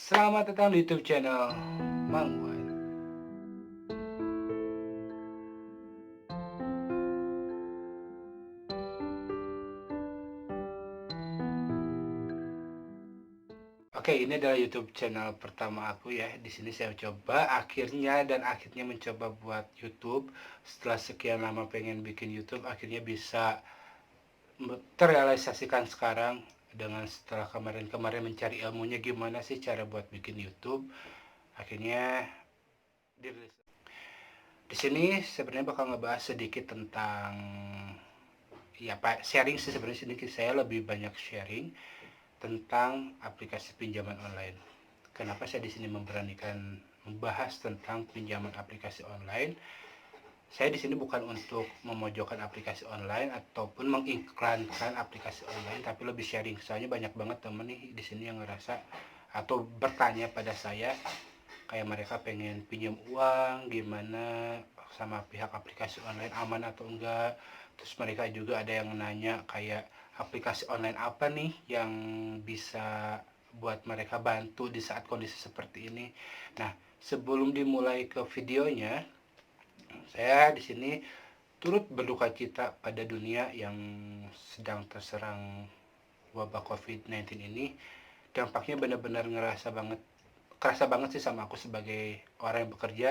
Selamat datang di YouTube channel Mang Wan. Oke, ini adalah YouTube channel pertama aku ya. Di sini saya coba akhirnya mencoba buat YouTube. Setelah sekian lama pengen bikin YouTube, akhirnya bisa terrealisasikan sekarang dengan setelah kemarin-kemarin mencari ilmunya gimana sih cara buat bikin YouTube. Akhirnya dirilis. Di sini sebenarnya bakal ngebahas sedikit tentang ya Pak, sharing sih sebenarnya sedikit, saya lebih banyak sharing tentang aplikasi pinjaman online. Kenapa saya di sini memberanikan membahas tentang pinjaman aplikasi online? Saya di sini bukan untuk memojokkan aplikasi online ataupun mengiklankan aplikasi online, tapi lebih sharing. Soalnya banyak banget temen nih di sini yang ngerasa atau bertanya pada saya kayak mereka pengen pinjam uang gimana sama pihak aplikasi online, aman atau enggak. Terus mereka juga ada yang nanya kayak aplikasi online apa nih yang bisa buat mereka bantu di saat kondisi seperti ini. Nah, sebelum dimulai ke videonya, saya di sini turut berduka cita pada dunia yang sedang terserang wabah COVID-19 ini. Dampaknya benar-benar kerasa banget sih sama aku sebagai orang yang bekerja.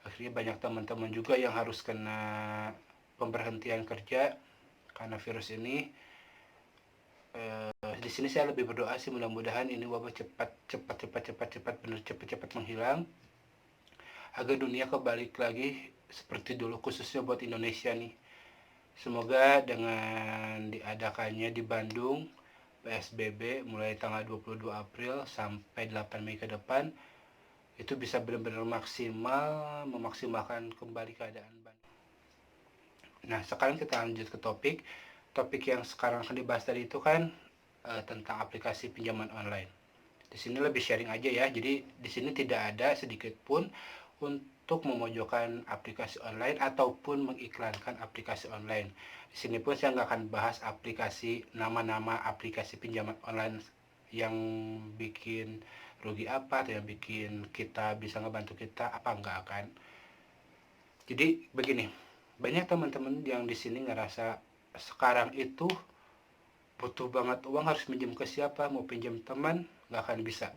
Akhirnya banyak teman-teman juga yang harus kena pemberhentian kerja karena virus ini. Di sini saya lebih berdoa sih mudah-mudahan ini wabah cepat benar cepat menghilang agar dunia kebalik lagi seperti dulu, khususnya buat Indonesia nih. Semoga dengan diadakannya di Bandung PSBB mulai tanggal 22 April sampai 8 Mei ke depan itu bisa benar-benar memaksimalkan kembali keadaan Bandung. Nah, sekarang kita lanjut ke topik. Topik yang sekarang akan dibahas tadi itu kan tentang aplikasi pinjaman online. Di sini lebih sharing aja ya. Jadi di sini tidak ada sedikit pun untuk memojokkan aplikasi online ataupun mengiklankan aplikasi online. Di sini pun saya nggak akan bahas nama-nama aplikasi pinjaman online yang bikin rugi apa atau yang bikin kita bisa ngebantu kita apa, nggak akan. Jadi begini, banyak teman-teman yang di sini ngerasa sekarang itu butuh banget uang, harus minjem ke siapa, mau pinjam teman nggak akan bisa,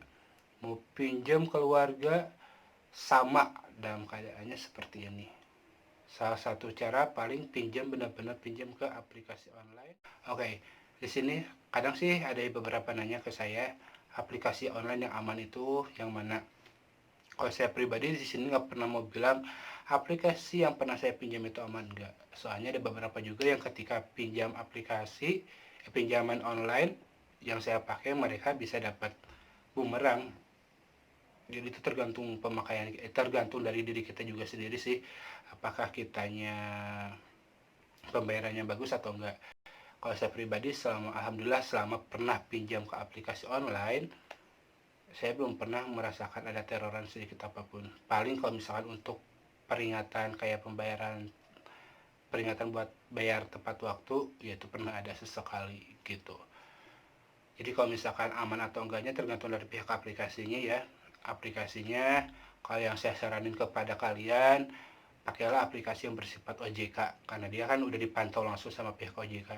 mau pinjam keluarga sama dalam keadaannya seperti ini. Salah satu cara paling pinjam, benar-benar pinjam ke aplikasi online. Oke, di sini kadang sih ada beberapa nanya ke saya, aplikasi online yang aman itu yang mana. Kalau saya pribadi di sini nggak pernah mau bilang aplikasi yang pernah saya pinjam itu aman, enggak. Soalnya ada beberapa juga yang ketika pinjam pinjaman online yang saya pakai, mereka bisa dapat bumerang. Jadi itu tergantung dari diri kita juga sendiri sih, apakah kitanya pembayarannya bagus atau enggak. Kalau saya pribadi alhamdulillah selama pernah pinjam ke aplikasi online, saya belum pernah merasakan ada teroran sedikit apapun. Paling kalau misalkan untuk peringatan kayak peringatan buat bayar tepat waktu, yaitu pernah ada sesekali gitu. Jadi kalau misalkan aman atau enggaknya tergantung dari pihak aplikasinya ya. Aplikasinya kalau yang saya saranin kepada kalian, pakailah aplikasi yang bersifat OJK karena dia kan udah dipantau langsung sama pihak OJK.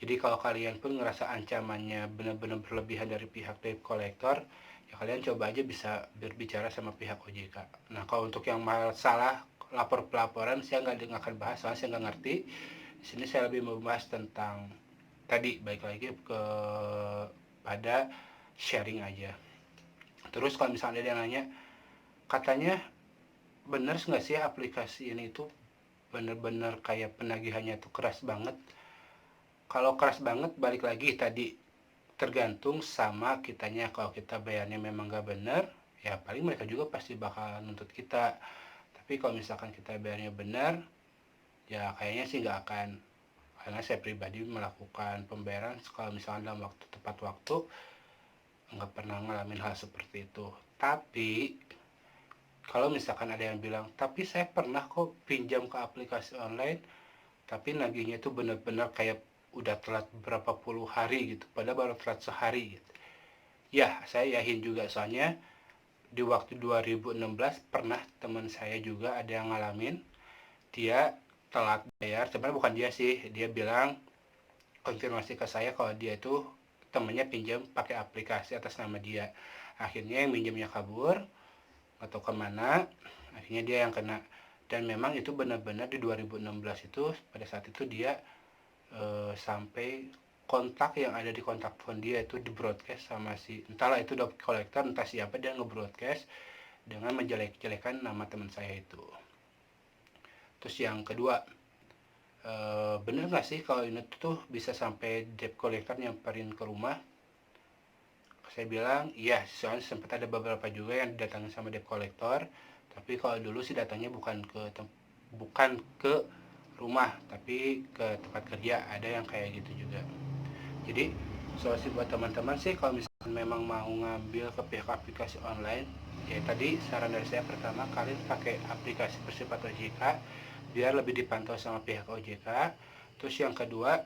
Jadi kalau kalian pun ngerasa ancamannya benar-benar berlebihan dari pihak debt collector, ya kalian coba aja bisa berbicara sama pihak OJK. Nah, kalau untuk yang masalah lapor pelaporan saya nggak akan bahas, soalnya saya nggak ngerti. Di sini saya lebih membahas tentang tadi, baik lagi ke pada sharing aja. Terus kalau misalnya ada yang nanya, katanya bener nggak sih aplikasi ini tuh bener-bener kayak penagihannya tuh keras banget? Kalau keras banget balik lagi tadi, tergantung sama kitanya. Kalau kita bayarnya memang nggak bener, ya paling mereka juga pasti bakal nuntut kita. Tapi kalau misalkan kita bayarnya benar, ya kayaknya sih nggak akan. Karena saya pribadi melakukan pembayaran kalau misalkan dalam waktu tepat waktu, nggak pernah ngalamin hal seperti itu. Tapi kalau misalkan ada yang bilang, tapi saya pernah kok pinjam ke aplikasi online, tapi nagihnya itu benar-benar kayak udah telat berapa puluh hari gitu, padahal baru telat sehari gitu. Ya, saya yakin juga, soalnya di waktu 2016 pernah teman saya juga ada yang ngalamin, dia telat bayar. Sebenarnya bukan dia sih, dia bilang konfirmasi ke saya kalau dia itu temennya pinjam pakai aplikasi atas nama dia. Akhirnya yang minjemnya kabur atau kemana, akhirnya dia yang kena. Dan memang itu benar-benar di 2016 itu, pada saat itu dia sampai kontak yang ada di kontak phone dia itu di broadcast sama si, entahlah itu debt collector, entah siapa, dia nge-broadcast dengan menjelek-jelekan nama teman saya itu. Terus yang kedua, bener nggak sih kalau ini tuh bisa sampai debt collector nyamperin ke rumah? Saya bilang iya, soalnya sempat ada beberapa juga yang didatangi sama debt collector, tapi kalau dulu sih datangnya bukan ke rumah, tapi ke tempat kerja, ada yang kayak gitu juga. Jadi solusi buat teman-teman sih, kalau misalkan memang mau ngambil ke pihak aplikasi online, ya tadi saran dari saya, pertama kalian pakai aplikasi bersifat OJK biar lebih dipantau sama pihak OJK. Terus yang kedua,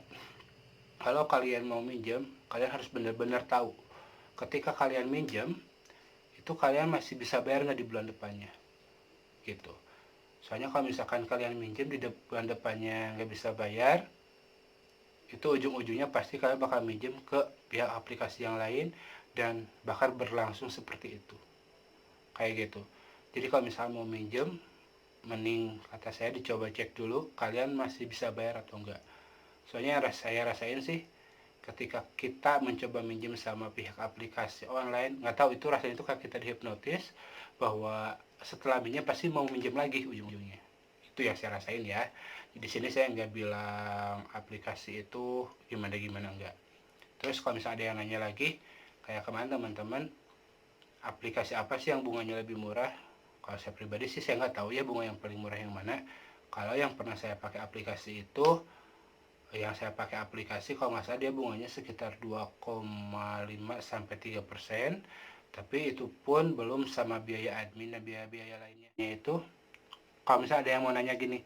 kalau kalian mau minjem, kalian harus benar-benar tahu ketika kalian minjem itu kalian masih bisa bayar nggak di bulan depannya gitu. Soalnya kalau misalkan kalian minjem di bulan depannya nggak bisa bayar, itu ujung-ujungnya pasti kalian bakal minjem ke pihak aplikasi yang lain dan bakal berlangsung seperti itu, kayak gitu. Jadi kalau misalnya mau minjem, mending kata saya dicoba cek dulu kalian masih bisa bayar atau enggak. Soalnya yang saya rasain sih, ketika kita mencoba minjem sama pihak aplikasi online, nggak tahu itu rasanya itu kayak kita dihipnotis bahwa setelah minjem pasti mau minjem lagi ujung-ujungnya. Itu yang saya rasain ya. Di sini saya nggak bilang aplikasi itu gimana-gimana, enggak. Terus kalau misalnya ada yang nanya lagi, kayak kemarin teman-teman, aplikasi apa sih yang bunganya lebih murah? Kalau saya pribadi sih saya nggak tahu ya bunga yang paling murah yang mana. Kalau yang pernah saya pakai aplikasi itu, kalau nggak salah dia bunganya sekitar 2,5 sampai 3%, tapi itu pun belum sama biaya admin dan biaya-biaya lainnya. Itu kalau misalnya ada yang mau nanya gini,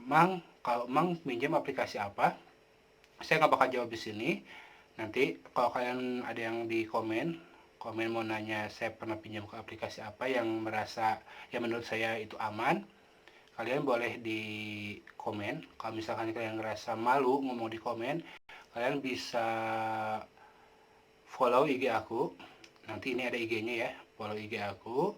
Mang, kalau Mang minjem aplikasi apa? Saya nggak bakal jawab di sini. Nanti kalau kalian ada yang di komen mau nanya saya pernah pinjam ke aplikasi apa yang menurut saya itu aman, kalian boleh di komen. Kalau misalkan kalian ngerasa malu ngomong di komen, kalian bisa follow IG aku. Nanti ini ada IG-nya ya, follow IG aku.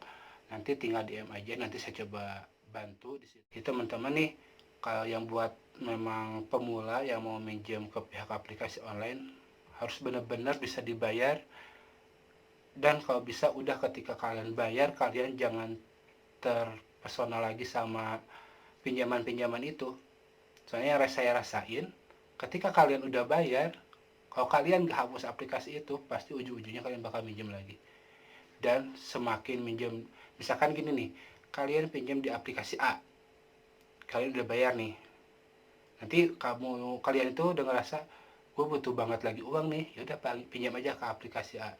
Nanti tinggal DM aja, nanti saya coba bantu di situ. Jadi teman-teman nih, kalau yang buat memang pemula yang mau minjem ke pihak aplikasi online, harus benar-benar bisa dibayar. Dan kalau bisa udah ketika kalian bayar, kalian jangan terpesona lagi sama pinjaman-pinjaman itu. Soalnya yang saya rasain, ketika kalian udah bayar, kalau kalian gak hapus aplikasi itu, pasti ujung-ujungnya kalian bakal minjem lagi. Dan semakin minjem, misalkan gini nih, kalian pinjam di aplikasi A, kalian udah bayar nih. Nanti kalian itu udah ngerasa, gue butuh banget lagi uang nih, yaudah pinjam aja ke aplikasi A.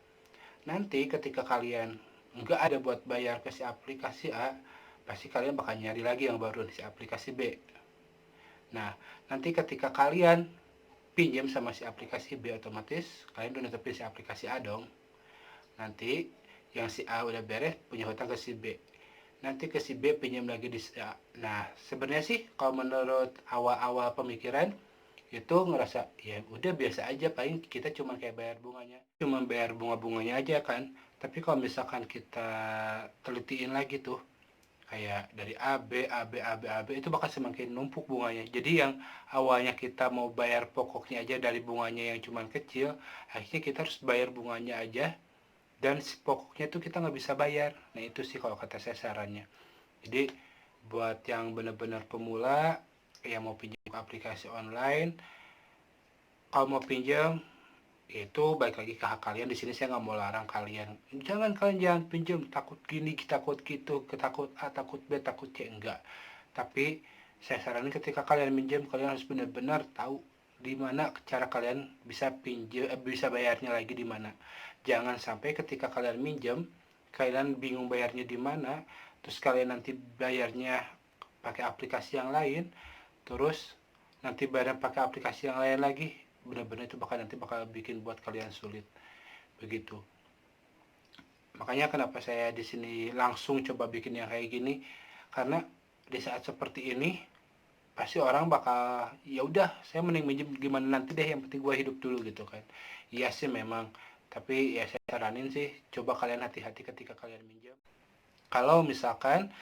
Nanti ketika kalian nggak ada buat bayar ke si aplikasi A, pasti kalian bakal nyari lagi yang baru di si aplikasi B. Nah, nanti ketika kalian pinjam sama si aplikasi B, otomatis kalian udah nutupin si aplikasi A dong. Nanti yang si A udah beres, punya hutang ke si B. Nanti ke si B pinjam lagi di si A. Nah, sebenarnya sih kalau menurut awal-awal pemikiran, itu ngerasa ya udah biasa aja, paling kita cuma kayak bayar bunganya, cuma bayar bunga-bunganya aja kan. Tapi kalau misalkan kita telitiin lagi tuh, kayak dari A, B, A, B, A, B, A, B, itu bakal semakin numpuk bunganya. Jadi yang awalnya kita mau bayar pokoknya aja dari bunganya yang cuma kecil, akhirnya kita harus bayar bunganya aja, dan si pokoknya tuh kita nggak bisa bayar. Nah itu sih kalau kata saya sarannya. Jadi buat yang benar-benar pemula yang mau pinjam aplikasi online, kalau mau pinjam itu baik lagi ke hak kalian. Di sini saya nggak mau larang kalian, kalian jangan pinjam, takut gini, takut gitu, takut A, takut B, takut C, enggak. Tapi saya saranin ketika kalian minjem, kalian harus benar-benar tahu di mana cara kalian bisa pinjam, bisa bayarnya lagi di mana. Jangan sampai ketika kalian minjem, kalian bingung bayarnya di mana, terus kalian nanti bayarnya pakai aplikasi yang lain, terus nanti bayar pakai aplikasi yang lain lagi, benar-benar itu nanti bakal bikin buat kalian sulit begitu. Makanya kenapa saya di sini langsung coba bikin yang kayak gini, karena di saat seperti ini pasti orang bakal ya udah saya mending minjem gimana nanti deh, yang penting gue hidup dulu gitu kan. Iya sih memang, tapi ya saya saranin sih coba kalian hati-hati ketika kalian minjem. Kalau misalkan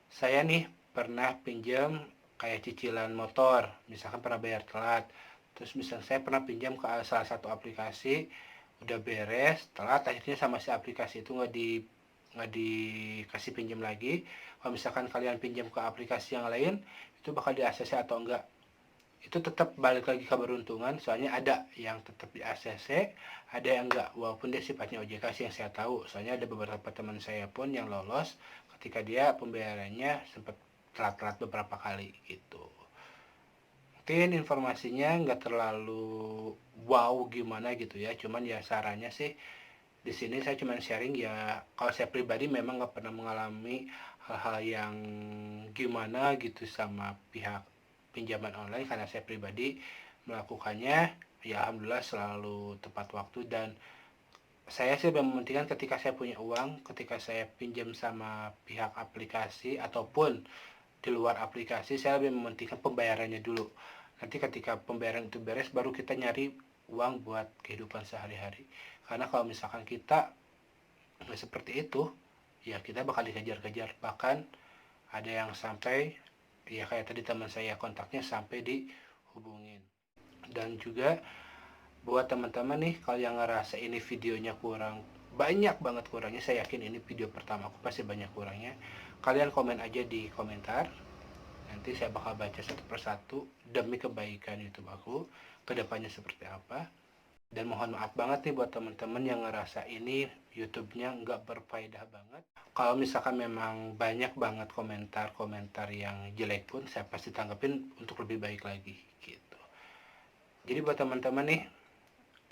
saya nih pernah pinjam kayak cicilan motor, misalkan pernah bayar telat, terus misalnya saya pernah pinjam ke salah satu aplikasi, udah beres telat, akhirnya sama si aplikasi itu nggak dikasih pinjam lagi. Kalau misalkan kalian pinjam ke aplikasi yang lain, itu bakal di ACC atau enggak, itu tetap balik lagi ke beruntungan. Soalnya ada yang tetap di ACC, ada yang enggak, walaupun dia sifatnya OJK sih yang saya tahu. Soalnya ada beberapa teman saya pun yang lolos ketika dia pembayarannya sempat telat-telat beberapa kali gitu. Mungkin informasinya nggak terlalu wow gimana gitu ya, cuman ya sarannya sih di sini saya cuma sharing ya. Kalau saya pribadi memang nggak pernah mengalami hal-hal yang gimana gitu sama pihak pinjaman online, karena saya pribadi melakukannya ya alhamdulillah selalu tepat waktu. Dan saya sih lebih mementingkan ketika saya punya uang, ketika saya pinjam sama pihak aplikasi ataupun di luar aplikasi, saya lebih mementingkan pembayarannya dulu. Nanti ketika pembayaran itu beres baru kita nyari uang buat kehidupan sehari-hari. Karena kalau misalkan kita nggak seperti itu, ya kita bakal dikejar-kejar. Bahkan ada yang sampai, ya kayak tadi teman saya kontaknya sampai dihubungin. Dan juga buat teman-teman nih, kalau yang ngerasa ini videonya kurang, banyak banget kurangnya, saya yakin ini video pertama aku pasti banyak kurangnya, kalian komen aja di komentar. Nanti saya bakal baca satu persatu demi kebaikan YouTube aku kedepannya seperti apa. Dan mohon maaf banget nih buat teman-teman yang ngerasa ini YouTube-nya nggak berfaedah banget. Kalau misalkan memang banyak banget komentar-komentar yang jelek pun saya pasti tanggapin untuk lebih baik lagi gitu. Jadi buat teman-teman nih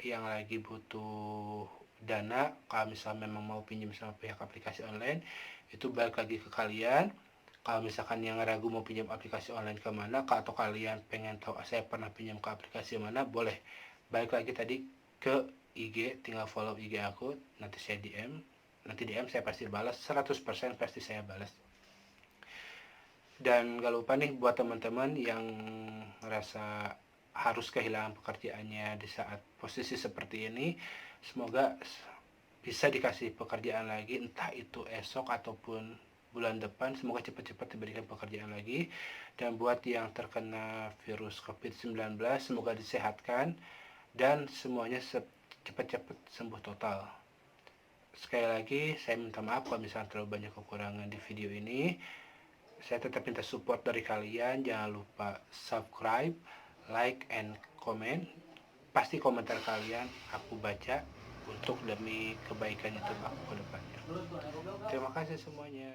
yang lagi butuh dana, kalau misalnya memang mau pinjam sama pihak aplikasi online, itu balik lagi ke kalian. Kalau misalkan yang ragu mau pinjam aplikasi online kemana, atau kalian pengen tahu saya pernah pinjam ke aplikasi mana, boleh balik lagi tadi ke IG, tinggal follow IG aku, nanti saya DM, nanti DM saya pasti balas, 100% pasti saya balas. Dan gak lupa nih buat teman-teman yang ngerasa harus kehilangan pekerjaannya di saat posisi seperti ini, semoga bisa dikasih pekerjaan lagi, entah itu esok ataupun bulan depan. Semoga cepat-cepat diberikan pekerjaan lagi. Dan buat yang terkena virus COVID-19, semoga disehatkan dan semuanya cepat-cepat sembuh total. Sekali lagi saya minta maaf kalau misalnya terlalu banyak kekurangan di video ini. Saya tetap minta support dari kalian. Jangan lupa subscribe, like, and comment. Pasti komentar kalian aku baca untuk demi kebaikan YouTube aku ke depannya. Terima kasih semuanya.